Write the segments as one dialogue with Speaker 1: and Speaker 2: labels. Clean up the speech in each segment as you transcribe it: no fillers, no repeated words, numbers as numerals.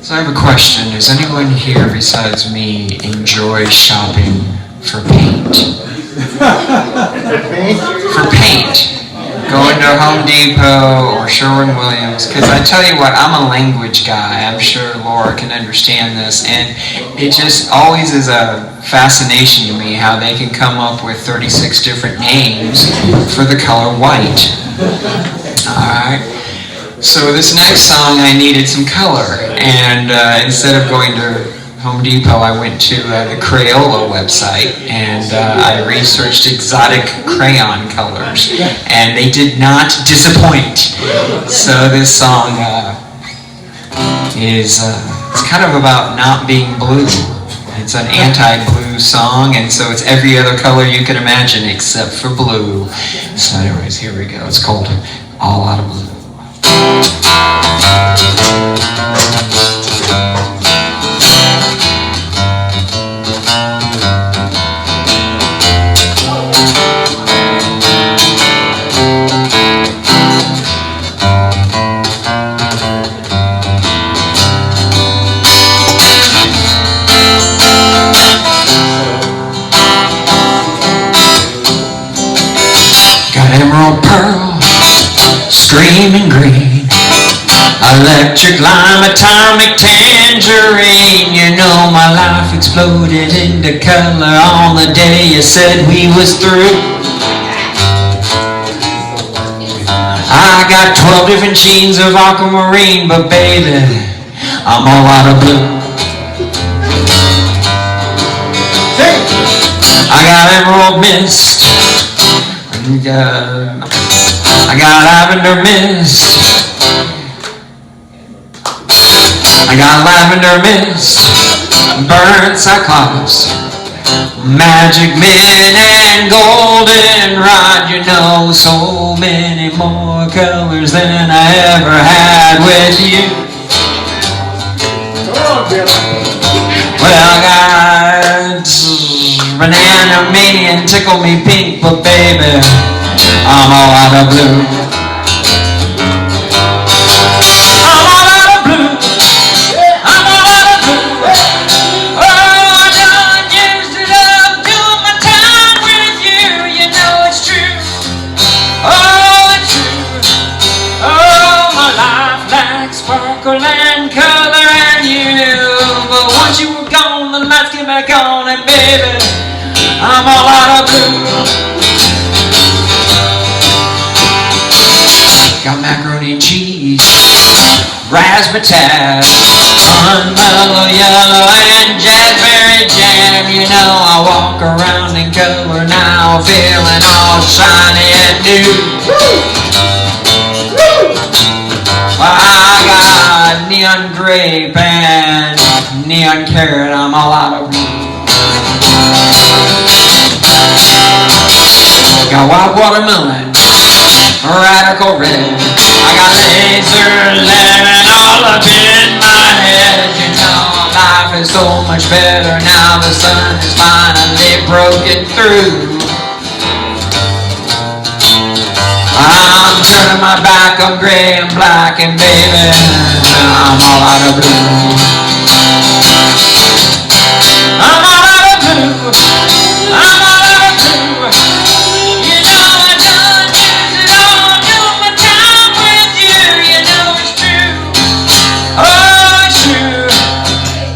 Speaker 1: So I have a question. Does anyone here besides me enjoy shopping for paint? For paint. Going to Home Depot or Sherwin-Williams. Because I tell you what, I'm a language guy. I'm sure Laura can understand this. And it just always is a fascination to me how they can come up with 36 different names for the color white. Alright. So this next song, I needed some color, and instead of going to Home Depot, I went to the Crayola website, and I researched exotic crayon colors, and they did not disappoint. So this song is it's kind of about not being blue. It's an anti-blue song, and so it's every other color you can imagine except for blue. So anyways, here we go. It's called All Out of Blue. Got emerald pearl, screaming green, electric lime, atomic tangerine. You know my life exploded into color on the day you said we was through. I got 12 different sheens of aquamarine, but baby, I'm all out of blue. I got emerald mist, I got lavender mist, I got lavender mist, burnt cyclops, magic mint and goldenrod. You know, so many more colors than I ever had with you. Well, I got banana mania and tickle me pink, but baby, I'm all out of blue. I'm all out of blue. I'm all out of blue. Oh, I done used it up, doing my time with you. You know it's true. Oh, it's true. Oh, my life lacks sparkle and color and you. But once you were gone, the lights came back on, and baby, I'm all out of blue. Got macaroni and cheese, raspberry tab, mellow yellow and jazzberry jam. You know I walk around in color now, feeling all shiny and new. I got neon grape and neon carrot. I'm all out of blue. Got white watermelon, radical red. I got laser lemon all up in my head. You know, life is so much better now. The sun is finally broken through. I'm turning my back on gray and black, and baby, I'm all out of blue. I'm all out of blue. I'm all out of blue. You know I done used it all, doing my time with you. You know it's true. Oh, it's true.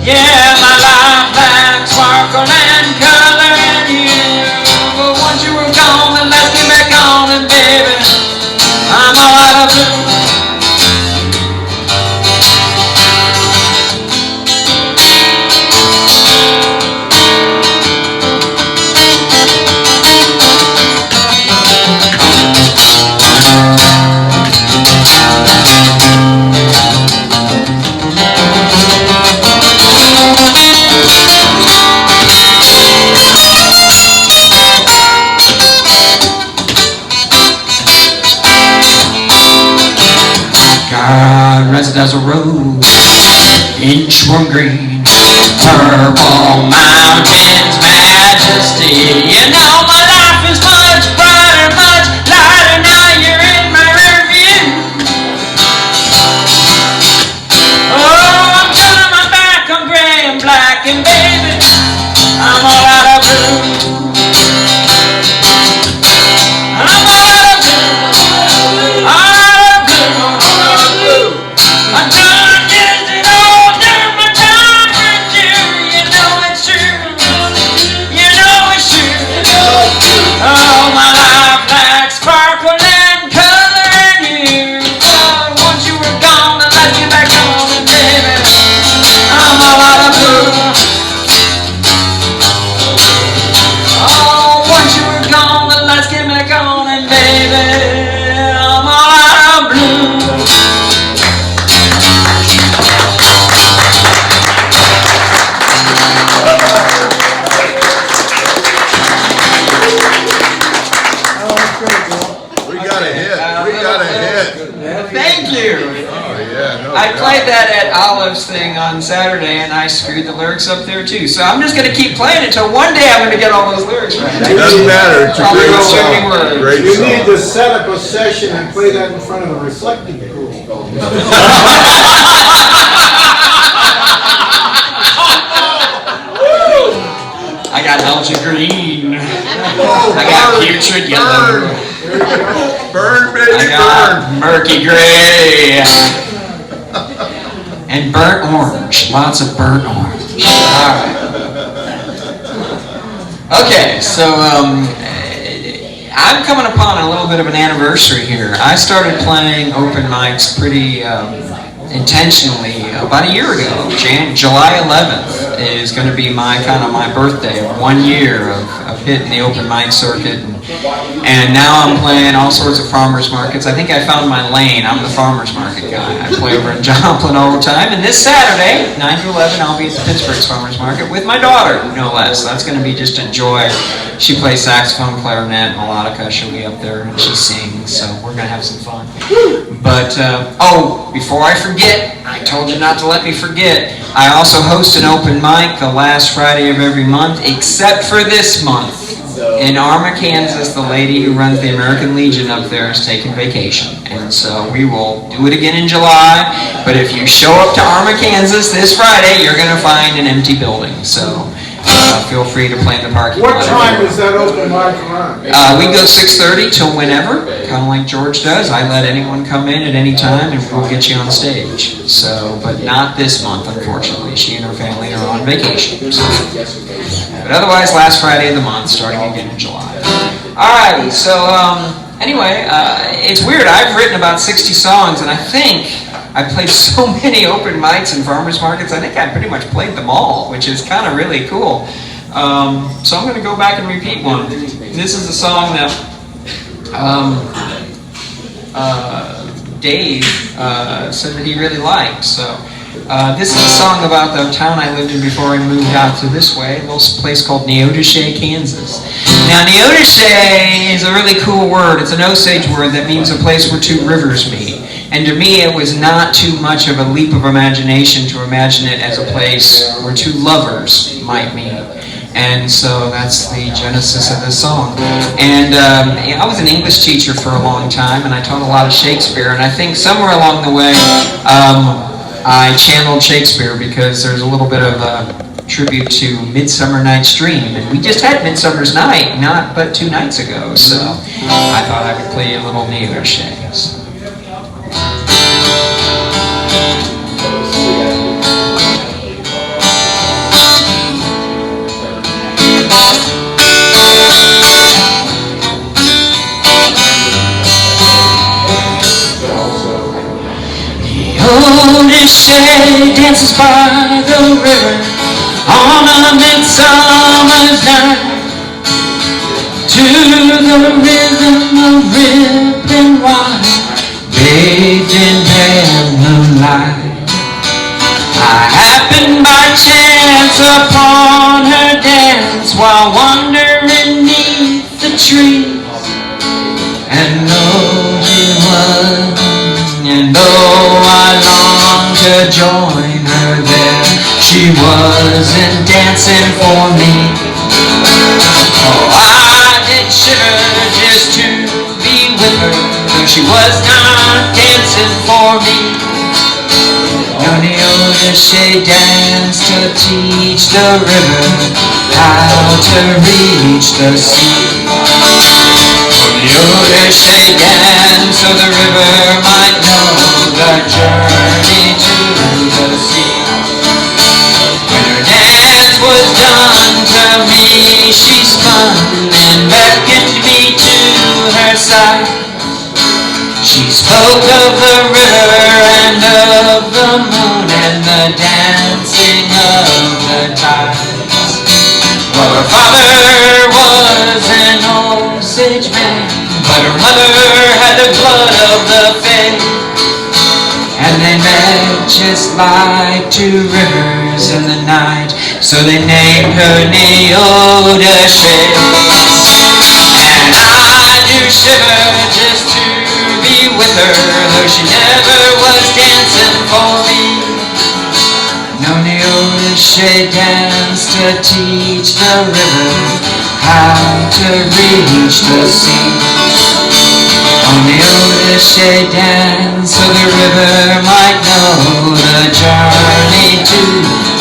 Speaker 1: Yeah, my life lacks sparkle and color and you. But once you were gone, the lights came back on, and baby, I'm all out of blue. God, rested as a rose, inchworm green, purple mountains, majesty. You know my life is much brighter, much lighter now you're in my rear view. Oh, I'm gonna Olives thing on Saturday, and I screwed the lyrics up there too. So I'm just going to keep playing until one day I'm going to get all those lyrics right.
Speaker 2: It doesn't matter. It's a great song. Great
Speaker 3: You
Speaker 2: song.
Speaker 3: need to set up a session and play that in front of the reflecting pool.
Speaker 1: I got Belgian green. I got putrid yellow.
Speaker 2: Burn, baby,
Speaker 1: I got murky gray. And burnt orange. Lots of burnt orange. Alright. Okay, so I'm coming upon a little bit of an anniversary here. I started playing open mics pretty intentionally about a year ago. July 11th is going to be my birthday of 1 year of hitting the open mic circuit, and now I'm playing all sorts of farmers markets. I think I found my lane. I'm the farmers market guy. I play over in Joplin all the time, and this Saturday 9 to 11 I'll be at the Pittsburgh's farmers market with my daughter, no less. That's going to be just a joy. She plays saxophone, clarinet, melodica. She'll be up there and she sings, so we're going to have some fun. But before I forget, I told you not to let me forget, I also host an open mic the last Friday of every month, except for this month. In Arma, Kansas, the lady who runs the American Legion up there is taking vacation. And so we will do it again in July. But if you show up to Arma, Kansas this Friday, you're going to find an empty building. So feel free to play in the parking lot.
Speaker 3: What time is that open mic run?
Speaker 1: We go 6:30 till whenever, kind of like George does. I let anyone come in at any time and we'll get you on stage. So, but not this month, unfortunately. She and her family are on vacation. So. But otherwise, last Friday of the month, starting again in July. Alrighty, so anyway, it's weird. I've written about 60 songs, and I think I played so many open mics and farmers markets, I think I pretty much played them all, which is kind of really cool. So I'm going to go back and repeat one. This is a song that Dave said that he really liked. So this is a song about the town I lived in before I moved out to this way, a little place called Neodasha, Kansas. Now, Neodasha is a really cool word. It's an Osage word that means a place where two rivers meet. And to me, it was not too much of a leap of imagination to imagine it as a place where two lovers might meet. And so that's the genesis of this song. And I was an English teacher for a long time, and I taught a lot of Shakespeare. And I think somewhere along the way, I channeled Shakespeare because there's a little bit of a tribute to Midsummer Night's Dream. And we just had Midsummer's Night, not but 2 nights ago. So I thought I would play a little Neodasha. Neodasha dances by the river on a midsummer's night, to the rhythm of rippling water, bathed in pale moonlight. I happened by chance upon her dance while wandering neath the trees, and though I longed to join her there, she wasn't dancing for me. Oh, I did shiver just to be with her, though she was not dancing for me. No Neodasha dance to teach the river how to reach the sea. Neodasha dance so the river might know the journey to the sea. When her dance was done to me, she spun and beckoned me to her side. She spoke of the river and of the moon and the dancing of the tides. Well, her father was an Osage man, but her mother had the blood of the fae. And they met just like two rivers in the night, so they named her Neodasha. And I do shiver just to be with her, though she never was dancing for me. she danced to teach the river how to reach the sea. On Neodasha danced so the river might know the journey to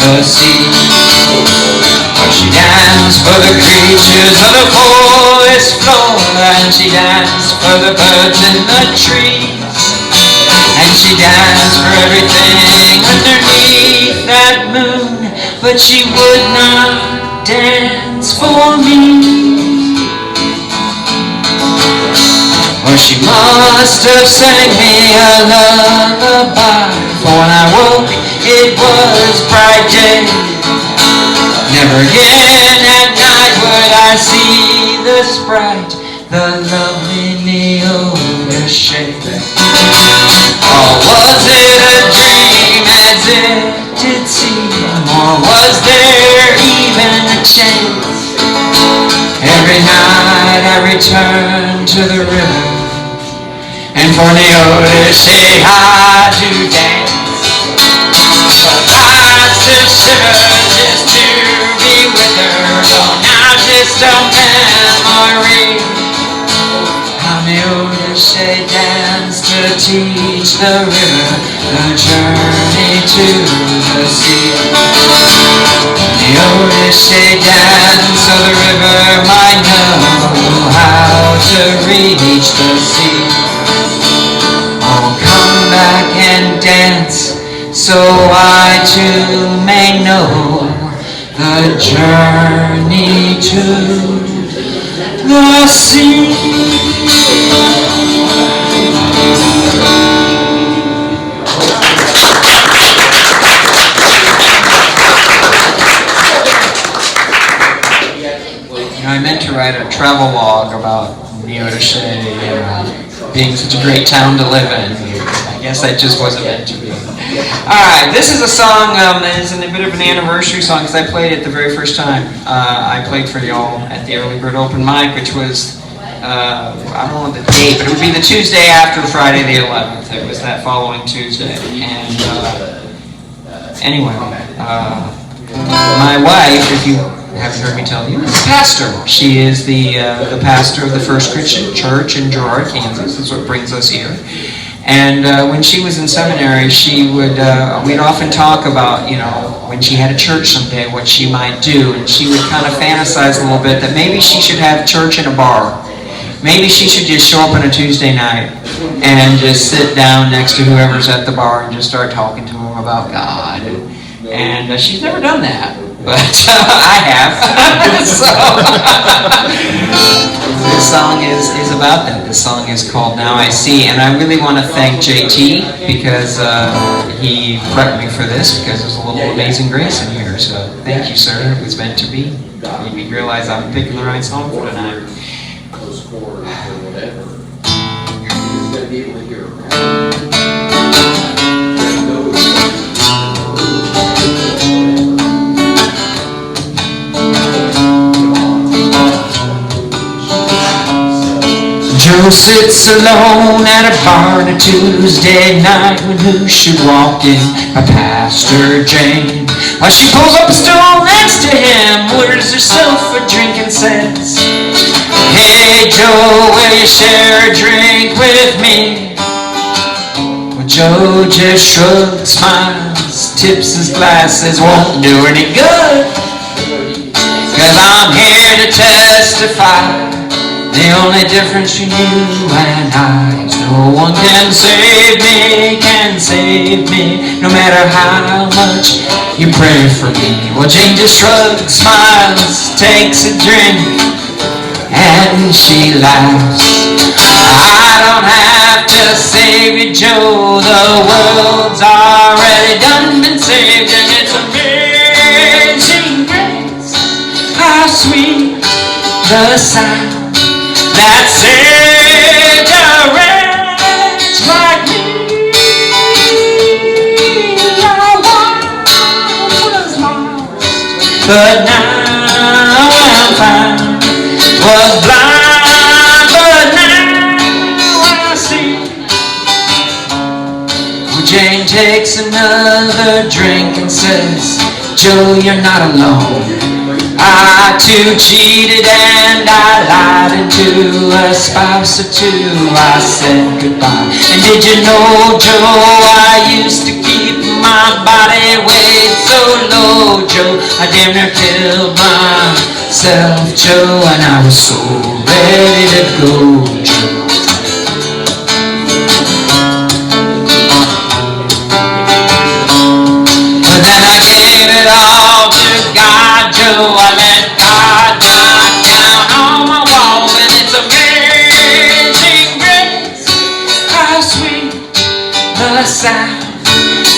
Speaker 1: the sea. For she danced for the creatures of the forest floor, and she danced for the birds in the trees, and she danced for everything underneath that moon, but she would not dance for me. Or she must have sang me a lullaby, for when I woke it was bright day. Never again at night would I see the sprite, the lovely Neodasha. Or was it a dream as it did seem, or was there even a chance? Every night I return to the river, and for Neodasha I do dance. I still shiver just to be with her, though now just a memory. How Neodasha danced to teach the river the journey to the sea. Neodasha danced so the river might know how to reach the sea. Oh, come back and dance, so I too may know the journey to the sea. I meant to write a travel log about Neodasha being such a great town to live in. I guess that just wasn't meant to be. Alright, this is a song that is a bit of an anniversary song because I played it the very first time. I played for y'all at the Early Bird Open Mic, which was, I don't know the date, but it would be the Tuesday after Friday the 11th. It was that following Tuesday. And anyway, my wife, if you haven't heard me tell you, is a pastor. She is the pastor of the First Christian Church in Girard, Kansas. That's what brings us here. And when she was in seminary, she would we'd often talk about, you know, when she had a church someday, what she might do. And she would kind of fantasize a little bit that maybe she should have church in a bar. Maybe she should just show up on a Tuesday night and just sit down next to whoever's at the bar and just start talking to them about God. And she's never done that. But I have. So this song is about that. This song is called Now I See, and I really want to thank JT because he prepped me for this because there's a little Amazing Grace in here. So thank you, sir. It was meant to be. You realize I'm picking the right song for tonight.
Speaker 4: Those chords or whatever. You're just going to be able to hear it.
Speaker 1: Joe sits alone at a bar on a Tuesday night when who should walk in? A Pastor Jane. While she pulls up a stool next to him, orders herself a drink and says, "Hey Joe, will you share a drink with me?" Well, Joe just shrugs, smiles, tips his glasses, won't do any good. 'Cause I'm here to testify, the only difference between you and I is no one can save me, no matter how much you pray for me. Well, Jane just shrugs, smiles, takes a drink, and she laughs. I don't have to save you, Joe, the world's already done been saved, and it's amazing grace, how sweet the sound that saved a wretch like me. I was lost, but now I'm found. Was blind, but now I see. Well, Jane takes another drink and says, Joe, you're not alone. I too cheated and I lied into a spouse or two. I said goodbye. And did you know, Joe, I used to keep my body weight so low, Joe. I damn near killed myself, Joe, and I was so ready to go, Joe. But then I gave it all to God, Joe. I let God knock down on my wall, and it's amazing grace, how sweet the sound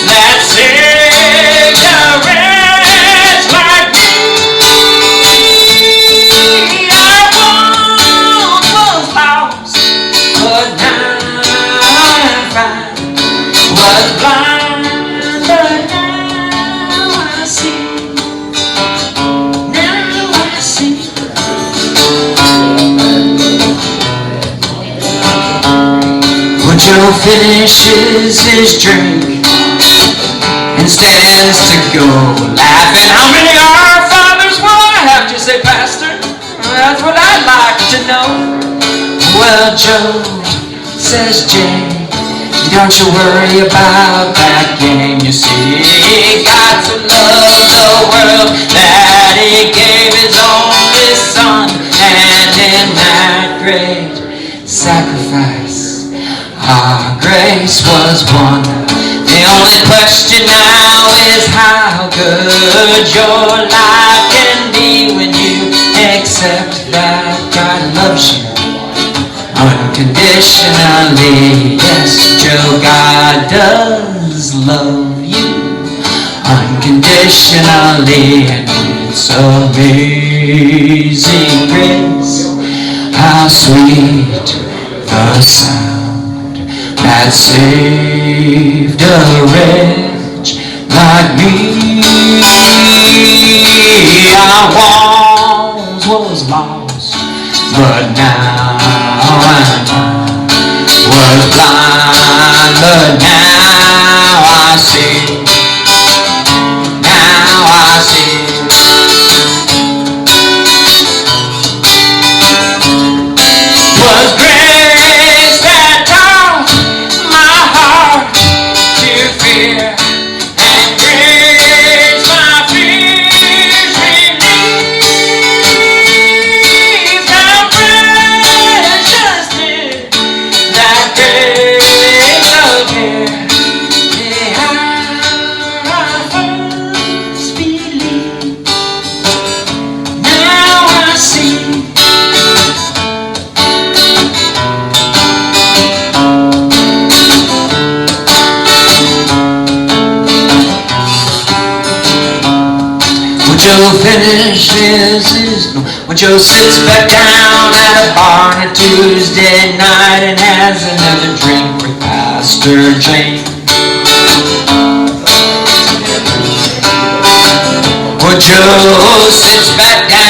Speaker 1: that saved a wretch like me. I once was lost, but now I'm found. Was blind, but now I see. Now I see. When Joe finishes his drink and stands to go laughing, how many Our Fathers will I have to say, Pastor? That's what I'd like to know. Well, Joe, says Jay, don't you worry about that game. You see, God so loved the world that He gave His only Son, and in that great sacrifice, our grace was won. The only question now is how good your life can be when you accept that God loves you unconditionally. Yes, Joe, God does love you unconditionally, and it's amazing grace, how sweet the sound that saved a wretch like me. I once was lost, but now I'm found. Was blind, but now I see. Now I see. Was grace that taught my heart to fear, and grace my fears relieved. How precious did that grace appear the hour I first believed. Now I see. When Joe finishes, when Joe sits back down at a bar on a Tuesday night and has another drink with Pastor Jane. When Joe sits back down